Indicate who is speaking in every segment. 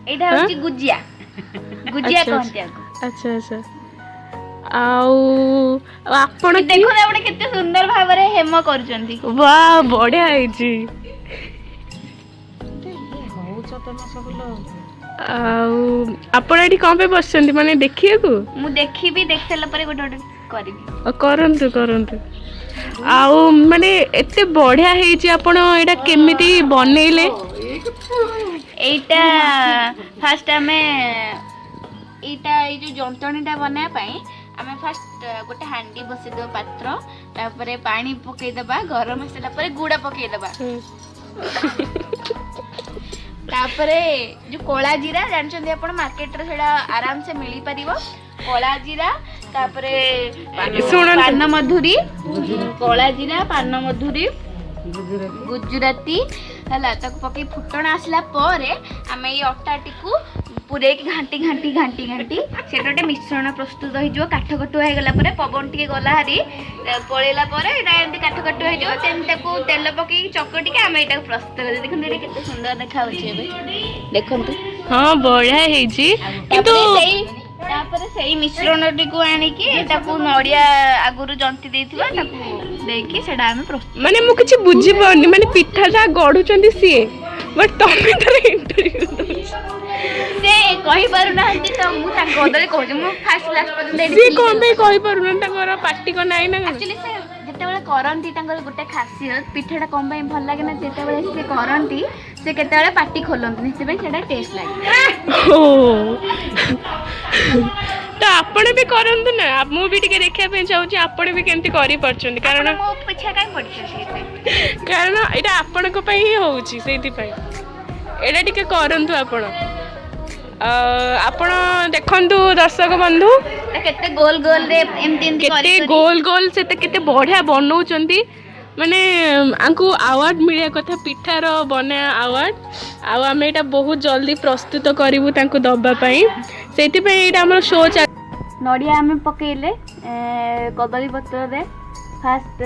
Speaker 1: एटा होची गुजिया गुजिया कहते आको।
Speaker 2: अच्छा अच्छा आउ आपण
Speaker 1: देखो आपण केते सुंदर भाबरे हेम करचंदी।
Speaker 2: वाह बढ़िया हैची आपण एठी कौन पे बसचंदी माने देखिए को
Speaker 1: मु देखिबी देख साला परे गोटे गोटे करबी
Speaker 2: करंतु करंतु आउ माने एते बढ़िया हैची आपण एटा केमिति बनेइले
Speaker 1: एटा फर्स्ट हमें एटा ए जो जंतणीटा बना पाई हमें फर्स्ट गोटे हांडी बसि दो पात्र तापरे पानी पकई दबा गरम हसला परे गुड़ा पकई दबा तापरे जो कोला जीरा जानछन आपण मार्केट रे सेडा आराम से मिली परिबो कोला जीरा तापरे पान मधुरी कोला जीरा पान मधुरी गुजराती हला तक पकई फुटण आसला परे हमें ये अट्टा टिकू पूरे घाटी घाटी घाटी घाटी सेटा मिश्रण प्रस्तुत हो काठ कटुआ हो गला पवन टे गला हारी पलैला एमती काठ कटुआ हो तेल पकई चकटी आम यहाँ प्रस्तुत कर देखो ये केते सुंदर देखा देखु
Speaker 2: हाँ बढ़िया
Speaker 1: से मिश्रण टी आणिकी नड़िया आगुरी जंती देथिबा ताकू देकी सेडा हम प्रस्तुत
Speaker 2: माने मु किछि बुझी पड़नी माने पिठा जा गढुचंदी सीए बट तमे तर इंटरव्यू दउछ
Speaker 1: से कहि पारु नाहंती त मु ता गदले कहू मु फास्ट लास्ट पर्यंत
Speaker 2: से कोन पे कहि पारु न ताकर पार्टी को नाही ना
Speaker 1: एक्चुअली से जेते बेले करंती तांकर गोटे खासियत पिठाटा कोन पे भल लागे ना जेते बेले से करंती से केते बेले पार्टी खोलंती निते पे सेडा टेस्ट लागे
Speaker 2: ओ तो आपण भी करंतु ना मु भी टिके देखिया पे चाहू छी आपण भी केमती करि परछन कारण
Speaker 1: मो पीछा काई पड़छ
Speaker 2: कारण एटा आपण को पई ही होउची सेति पई एटा टिके करंतु आपण आपण देखंतु दर्शक बंधु
Speaker 1: केते गोल गोल रे एमती एमती
Speaker 2: केते गोल गोल से केते बढ़िया बनौचंती माने आंकु अवार्ड मिले कथा पिठार बना अवार्ड आम एटा बहुत जल्दी प्रस्तुत करिवु तांको दबा पई सेति पई एटा हमर शो
Speaker 1: नड़िया आम पकईले कदली पत्र रे फास्ट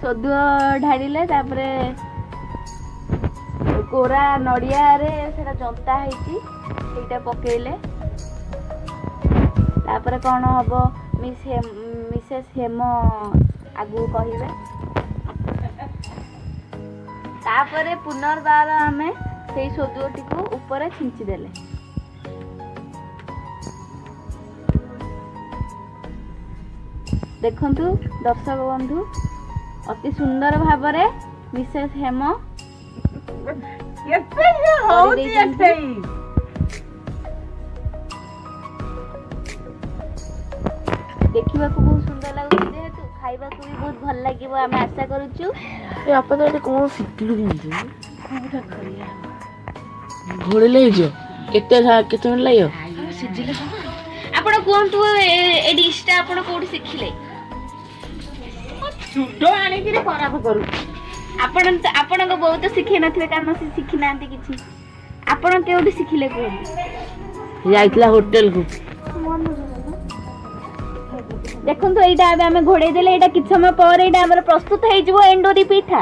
Speaker 1: सदुआ ढाड़िले तापरे कोरा नड़िया रे सेटा जंता हैची एटा पकईले तापरे कौन हबो मिसेस हेम आगु कहिबे तापरे पुनर्बार हमें सेई सदुअटी को ऊपर छिंची देले देखंतु दर्शक बंधु अति सुंदर भाबरे मिसेस हेम देखा बहुत सुंदर लगुच जेहेतु खाइबा को भी बहुत भल लगे आम आशा करूँ
Speaker 3: कौन शिखलु घोड़े लगे केते लगे
Speaker 1: आपण कहतु ए डिशटा आपण कोठी शिखिले
Speaker 3: छुटो आनी कि खराब करू
Speaker 1: आपण को बहुत शिखे नथिबे कारण से शिखि नांती किछि आपण केउठी शिखिले कहतु
Speaker 3: जाइतला होटल को
Speaker 1: देखंतु एटा आबे हमें घोड़े देले एटा किछ समय पर एटा हमर प्रस्तुत हे जबो एंडोरी पिठा